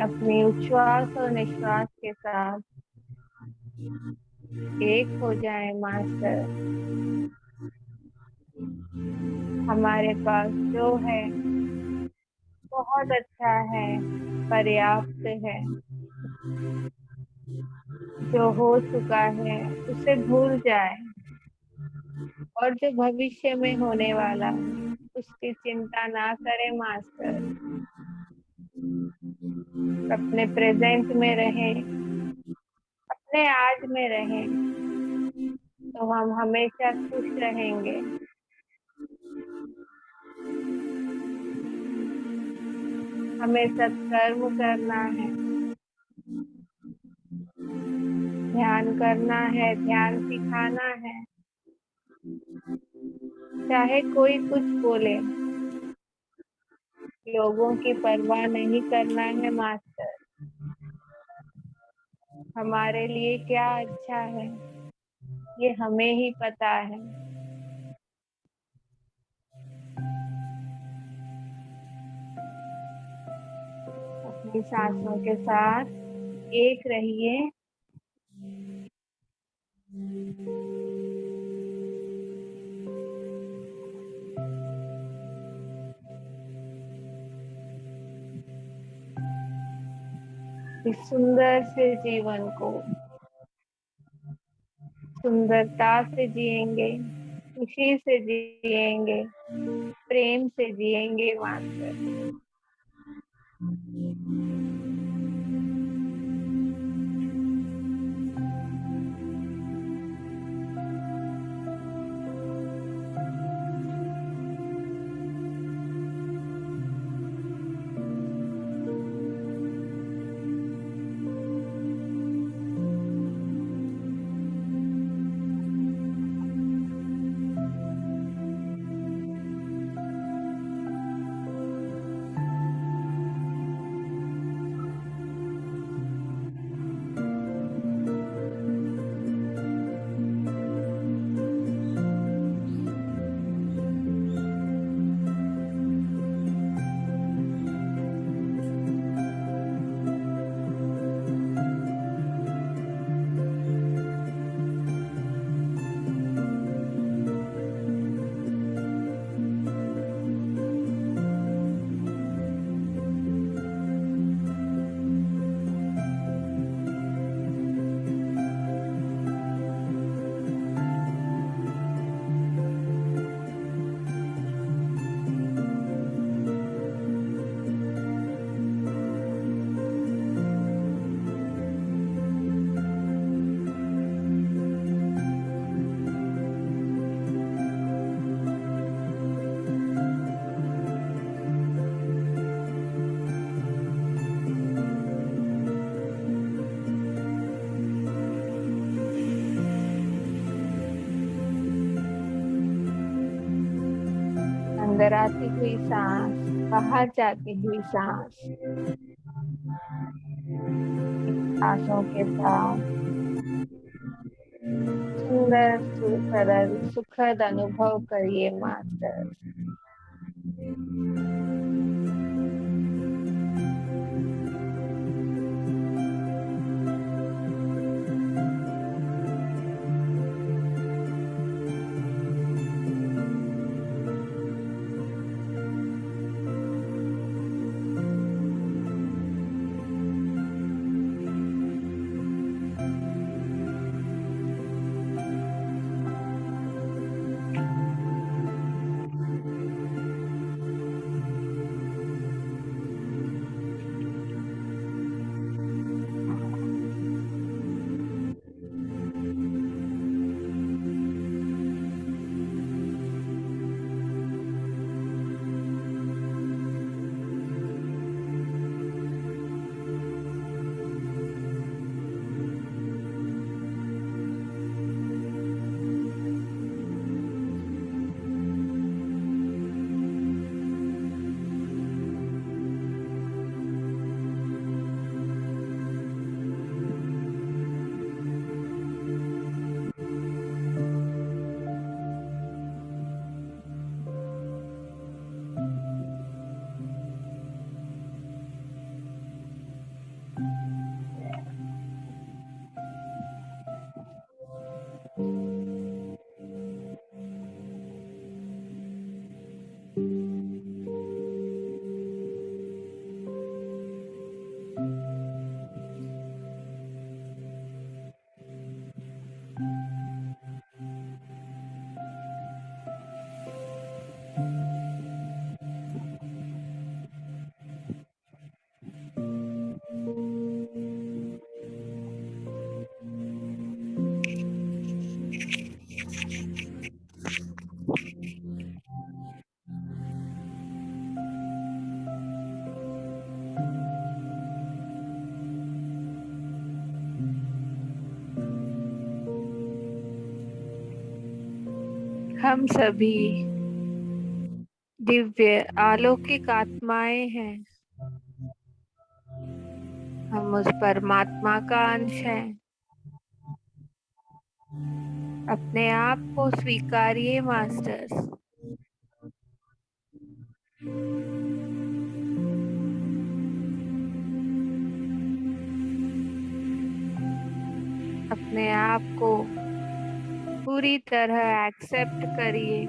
अपने उच्छ्वास और निश्वास के साथ एक हो जाए मास्टर। हमारे पास जो है बहुत अच्छा है, पर्याप्त है। जो हो चुका है उसे भूल जाए और जो भविष्य में होने वाला है उसकी चिंता ना करे मास्टर। अपने प्रेजेंट में रहें, अपने आज में रहें, तो हम हमेशा खुश रहेंगे। हमें सत्कर्म करना है, ध्यान करना है, ध्यान सिखाना है। चाहे कोई कुछ बोले, लोगों की परवाह नहीं करना है मास्टर। हमारे लिए क्या अच्छा है ये हमें ही पता है। अपनी सांसों के साथ एक रहिए। इस सुंदर से जीवन को सुंदरता से जिएंगे, खुशी से जिएंगे, प्रेम से जिएंगे मास्टर। अंदर आती हुई सांस, बाहर जाती हुई सांस, सांसों के साथ सुंदर सरल सुखद अनुभव करिए मास्टर। हम सभी दिव्य अलौकिक आत्माएं हैं। हम उस परमात्मा का अंश हैं। अपने आप को स्वीकारिए मास्टर्स। अपने आप को पूरी तरह एक्सेप्ट करिए।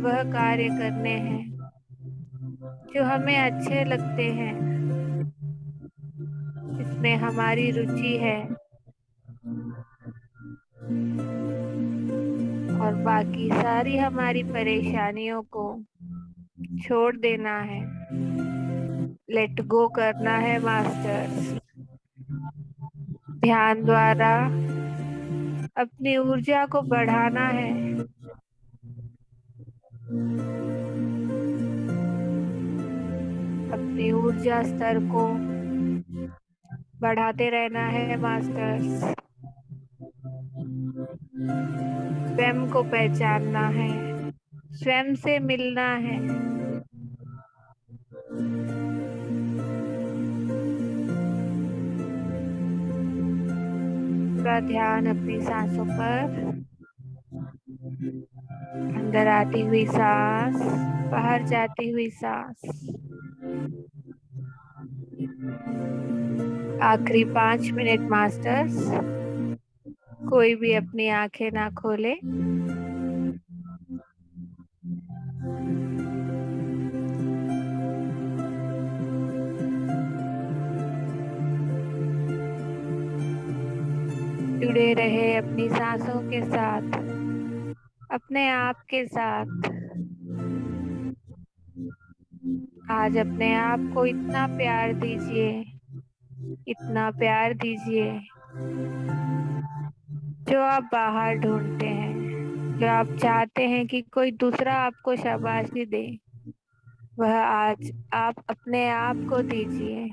वह कार्य करने हैं जो हमें अच्छे लगते हैं, इसमें हमारी रुचि है, और बाकी सारी हमारी परेशानियों को छोड़ देना है, लेट गो करना है मास्टर्स। ध्यान द्वारा अपनी ऊर्जा को बढ़ाना है, अपनी ऊर्जा स्तर को बढ़ाते रहना है मास्टर्स। स्वयं को पहचानना है, स्वयं से मिलना है। पूरा ध्यान अपनी सांसों पर। अंदर आती हुई सांस, बाहर जाती हुई सांस। आखिरी 5 मिनट मास्टर्स। कोई भी अपनी आंखें ना खोले। जुड़े रहे अपनी सांसों के साथ, अपने आप के साथ। आज अपने आप को इतना प्यार दीजिए, इतना प्यार दीजिए जो आप बाहर ढूंढते हैं, जो आप चाहते हैं कि कोई दूसरा आपको शाबाशी दे, वह आज आप अपने आप को दीजिए।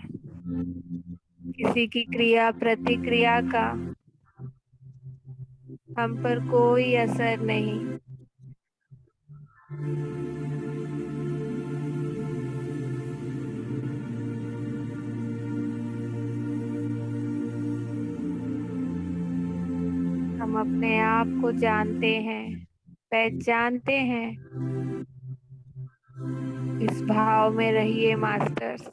किसी की क्रिया प्रतिक्रिया का हम पर कोई असर नहीं। हम अपने आप को जानते हैं, पहचानते हैं। इस भाव में रहिए मास्टर्स।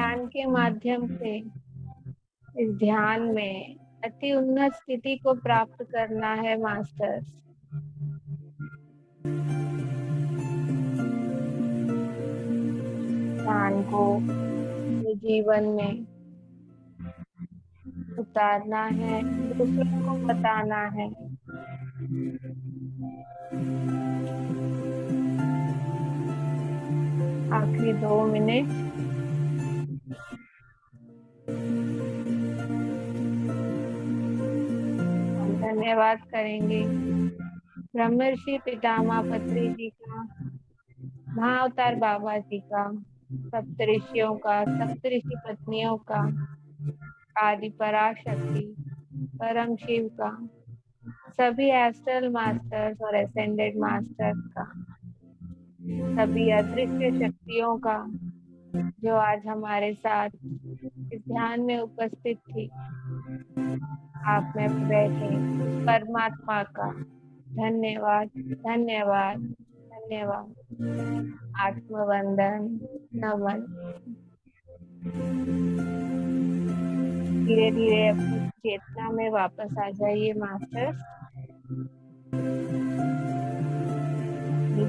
ध्यान के माध्यम से इस ध्यान में अति उन्नत स्थिति को प्राप्त करना है मास्टर्स। ध्यान को अपने जीवन में उतारना है, दूसरों को बताना है। आखिरी 2 मिनट। हम धन्यवाद करेंगे ब्रह्मर्षि पितामह पत्री जी का, महाअवतार बाबा जी का, सप्तऋषियों का, सप्तऋषि पत्नियों का, आदि पराशक्ति, परम शिव का, सभी एस्ट्रल मास्टर्स और एसेंडेड मास्टर्स का, सभी अदृश्य शक्तियों का जो आज हमारे साथ इस ध्यान में उपस्थित थी। आप में बैठे उस परमात्मा का धन्यवाद, धन्यवाद, धन्यवाद। आत्मवंदन, नमन। धीरे धीरे अपनी चेतना में वापस आ जाइए मास्टर्स।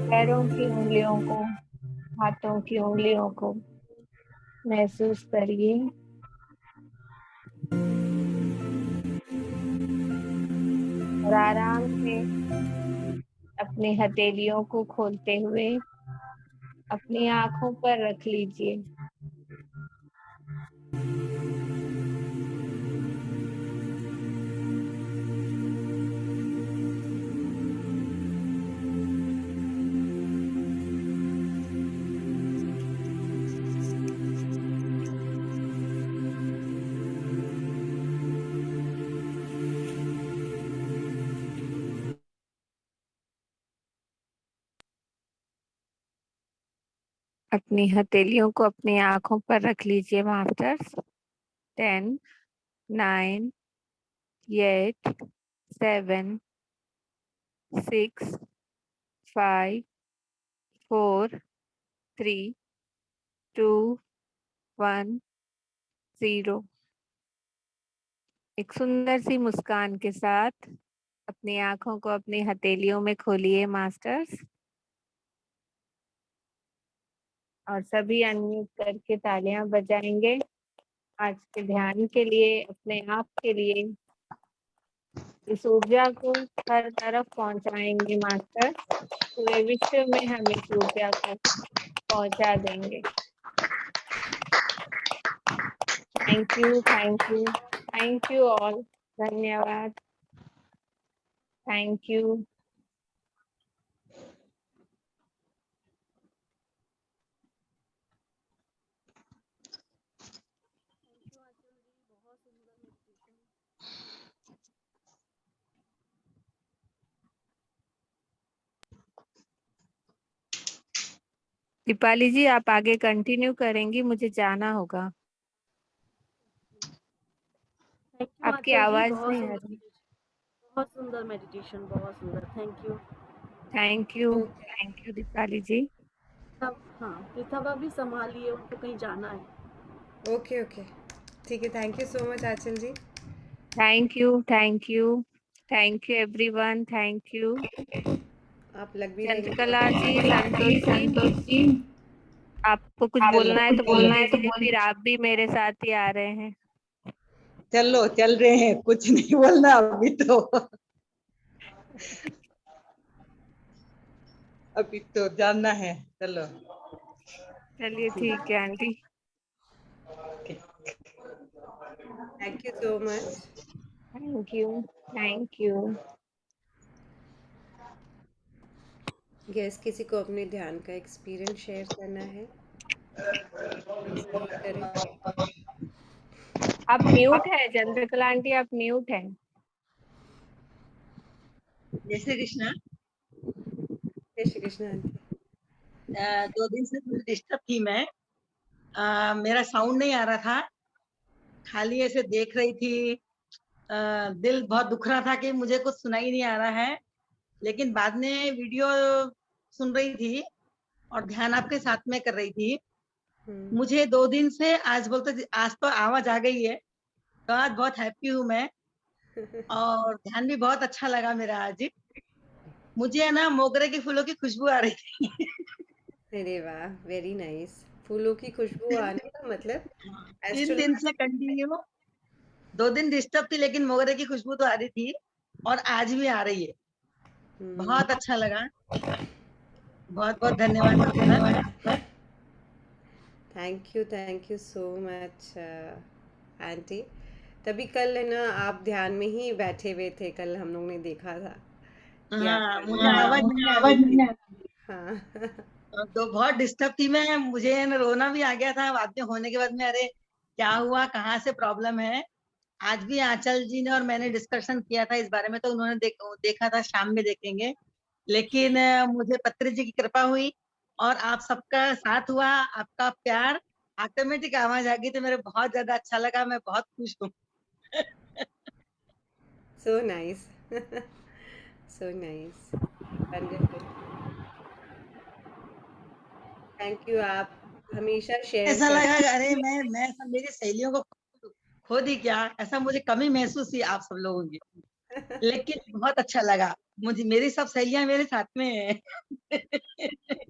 पैरों की उंगलियों को, हाथों की उंगलियों को महसूस करिए। और आराम से अपनी हथेलियों को खोलते हुए अपनी आंखों पर रख लीजिए। अपनी हथेलियों को अपनी आंखों पर रख लीजिए मास्टर्स। 10, 9, 8, 7, 6, 5, 4, 3, 2, 1, 0। एक सुंदर सी मुस्कान के साथ अपनी आंखों को अपनी हथेलियों में खोलिए मास्टर्स, और सभी अनम्यूट करके तालियां बजाएंगे आज के ध्यान के लिए, अपने आप के लिए। इस ऊर्जा को हर तरफ पहुंचाएंगे मास्टर, पूरे विश्व में हम इस ऊर्जा को पहुंचा देंगे। Thank you, thank you, thank you all. धन्यवाद। Thank you. दीपाली जी, आप आगे कंटिन्यू करेंगी, मुझे जाना होगा। आपकी आवाज नहीं आ रही। बहुत सुंदर मेडिटेशन, बहुत सुंदर। Thank you, thank you, thank you Deepali ji. सब। हाँ, पृथ्वा भी संभालिए, उनको कहीं जाना है। ओके ओके, ठीक है। Thank you so much Aanchal ji. Thank you, thank you, thank you everyone, thank you. आप लग भी रही हैं। चंद्रकला जी, संतोष जी, आपको कुछ बोलना है तो बोल दीजिए, फिर आप भी मेरे साथ ही आ रहे हैं। चलो, चल रहे हैं, कुछ नहीं बोलना अभी तो। अभी तो जानना है, चलो। चलिए ठीक है aunty. Thank you so much. Thank you, thank you. Yes, किसी को अपने ध्यान का एक्सपीरियंस शेयर करना है, जरूर करें। आप म्यूट है चंद्रकला आंटी, आप म्यूट है। जय श्री कृष्णा। जय श्री कृष्ण आंटी। 2 दिन से थोड़ी डिस्टर्ब थी मैं। मेरा साउंड नहीं आ रहा था, खाली ऐसे देख रही थी। दिल बहुत दुख रहा था कि मुझे कुछ सुनाई नहीं आ रहा है, लेकिन बाद में वीडियो सुन रही थी और ध्यान आपके साथ में कर रही थी, मुझे 2 दिन से आज बोलते आज तो आवाज आ गई है, तो आज बहुत हैप्पी हूँ मैं और ध्यान भी बहुत अच्छा लगा मेरा आज। मुझे है ना मोगरे के फूलों की खुशबू आ रही थी। अरे वाह, वेरी नाइस। फूलों की खुशबू आने का मतलब 3 दिन एस्ट्रोलॉजी। से कंटिन्यू 2 दिन डिस्टर्ब थी लेकिन मोगरे की खुशबू तो आ रही थी और आज भी आ रही है। बहुत अच्छा लगा। बहुत-बहुत धन्यवाद आपका। Thank you so much aunty. तभी कल है ना, आप ध्यान में ही बैठे हुए थे, कल हम लोग ने देखा था कि आप हाँ, कर मुझे रहे आवाज थे। नहीं आ रही थी। हाँ। तो बहुत डिस्टर्ब थी मैं, मुझे है ना रोना भी आ गया था बाद में होने के बाद में अरे क्या हुआ, कहाँ से प्रॉब्लम है? आज भी आंचल जी ने और मैंने डिस्कशन किया था इस बारे में तो उन्होंने देखा था शाम में देखेंगे। लेकिन मुझे पत्री जी की कृपा हुई और आप सबका साथ हुआ, आपका प्यार, ऑटोमेटिक आवाज आ गई तो मेरे बहुत ज़्यादा अच्छा लगा, मैं बहुत खुश हूँ। So nice. So nice. Wonderful. Thank you. आप हमेशा शेयर ऐसा कर। लगा कि अरे मैं सब मेरी सहेलियों को खो दी क्या? ऐसा मुझे कमी महसूस हुई आप सब लोगों की। लेकिन बहुत अच्छा लगा। मुझे मेरी सब सहेलियाँ मेरे साथ में हैं।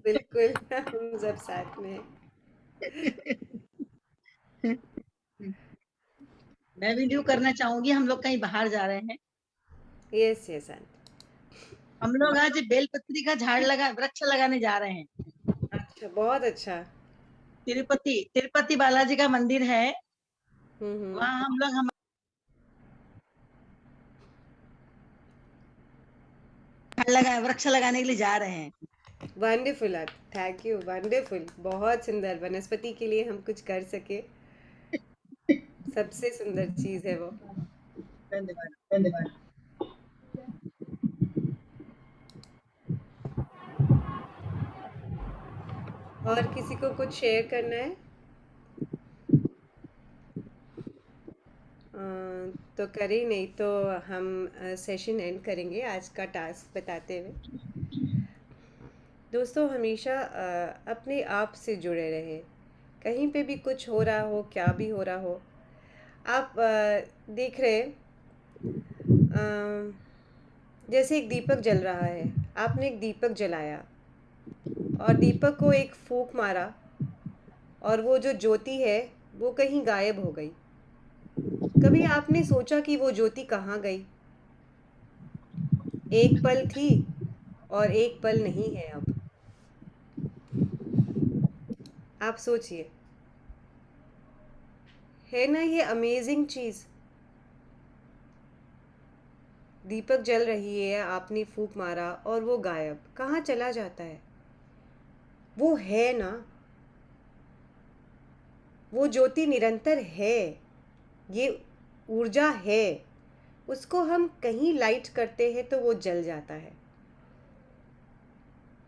बिल्कुल। हम सब साथ में हैं। मैं भी ड्यू करना चाहूँगी, हम लोग कहीं बाहर जा रहे हैं। Yes yes aunty. हम लोग आज बेलपत्री का झाड़ वृक्ष लगाने जा रहे हैं। अच्छा, बहुत अच्छा। तिरुपति बालाजी का मंदिर है, हम्म। वहाँ हम लोग हम वृक्ष लगाने के लिए जा रहे हैं। वंडरफुल। Thank you. वंडरफुल। बहुत सुंदर। वनस्पति के लिए हम कुछ कर सके, सबसे सुंदर चीज है वो। धन्यवाद। और किसी को कुछ शेयर करना है तो करें, नहीं तो हम सेशन एंड करेंगे आज का टास्क बताते हुए। दोस्तों, हमेशा अपने आप से जुड़े रहे, कहीं पे भी कुछ हो रहा हो, क्या भी हो रहा हो। आप देख रहे हैं, जैसे एक दीपक जल रहा है, आपने एक दीपक जलाया और दीपक को एक फूंक मारा और वो जो ज्योति है वो कहीं गायब हो गई। कभी आपने सोचा कि वो ज्योति कहाँ गई? एक पल थी और एक पल नहीं है अब। आप सोचिए, है ना ये अमेजिंग चीज़? दीपक जल रही है, आपने फूंक मारा और वो गायब, कहाँ चला जाता है? वो है ना, वो ज्योति निरंतर है, ये ऊर्जा है। उसको हम कहीं लाइट करते हैं तो वो जल जाता है।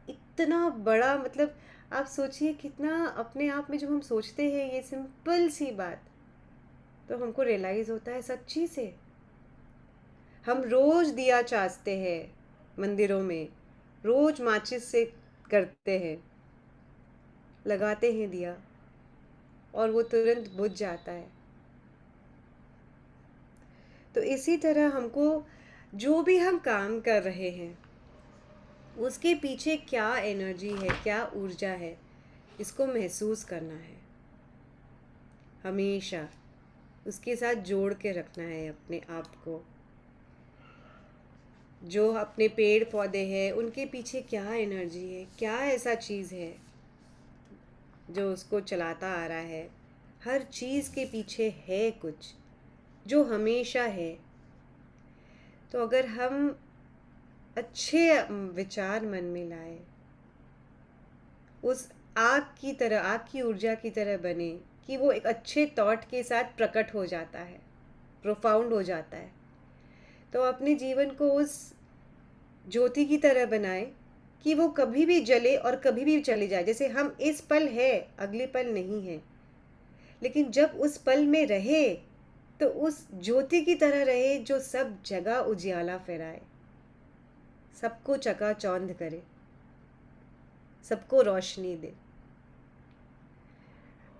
इतना बड़ा मतलब, आप सोचिए कितना अपने आप में, जब हम सोचते हैं ये सिंपल सी बात, तो हमको रियलाइज़ होता है सच्ची से। हम रोज़ दिया चाहते हैं मंदिरों में, रोज़ माचिस से करते हैं, लगाते हैं दिया और वो तुरंत बुझ जाता है। तो इसी तरह हमको जो भी हम काम कर रहे हैं उसके पीछे क्या एनर्जी है, क्या ऊर्जा है, इसको महसूस करना है। हमेशा उसके साथ जोड़ के रखना है अपने आप को। जो अपने पेड़ पौधे हैं उनके पीछे क्या एनर्जी है, क्या ऐसा चीज़ है जो उसको चलाता आ रहा है। हर चीज़ के पीछे है कुछ जो हमेशा है। तो अगर हम अच्छे विचार मन में लाए, उस आग की तरह, आग की ऊर्जा की तरह बने कि वो एक अच्छे थॉट के साथ प्रकट हो जाता है, प्रोफाउंड हो जाता है, तो अपने जीवन को उस ज्योति की तरह बनाए कि वो कभी भी जले और कभी भी चले जाए। जैसे हम इस पल है, अगले पल नहीं है, लेकिन जब उस पल में रहे तो उस ज्योति की तरह रहे जो सब जगह उजियाला फैलाए, सबको चकाचौंध करे, सबको रोशनी दे।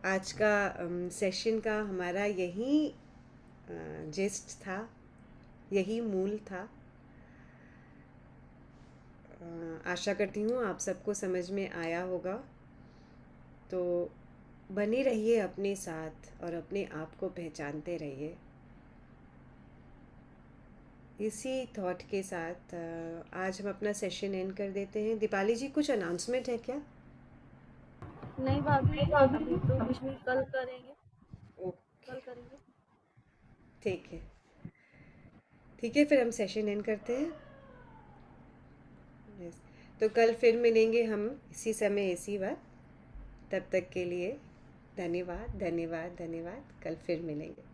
आज का सेशन का हमारा यही जिस्ट था, यही मूल था। आशा करती हूँ आप सबको समझ में आया होगा। तो बने रहिए अपने साथ और अपने आप को पहचानते रहिए। इसी थॉट के साथ आज हम अपना सेशन एंड कर देते हैं। दीपाली जी, कुछ अनाउंसमेंट है क्या? नहीं भाभी, अभी तो कुछ नहीं, कल करेंगे। ओके, कल करेंगे। ठीक है। ठीक है, फिर हम सेशन एंड करते हैं। यस, तो कल फिर मिलेंगे हम इसी समय इसी वक्त। तब तक के लिए धन्यवाद, धन्यवाद, धन्यवाद। कल फिर मिलेंगे।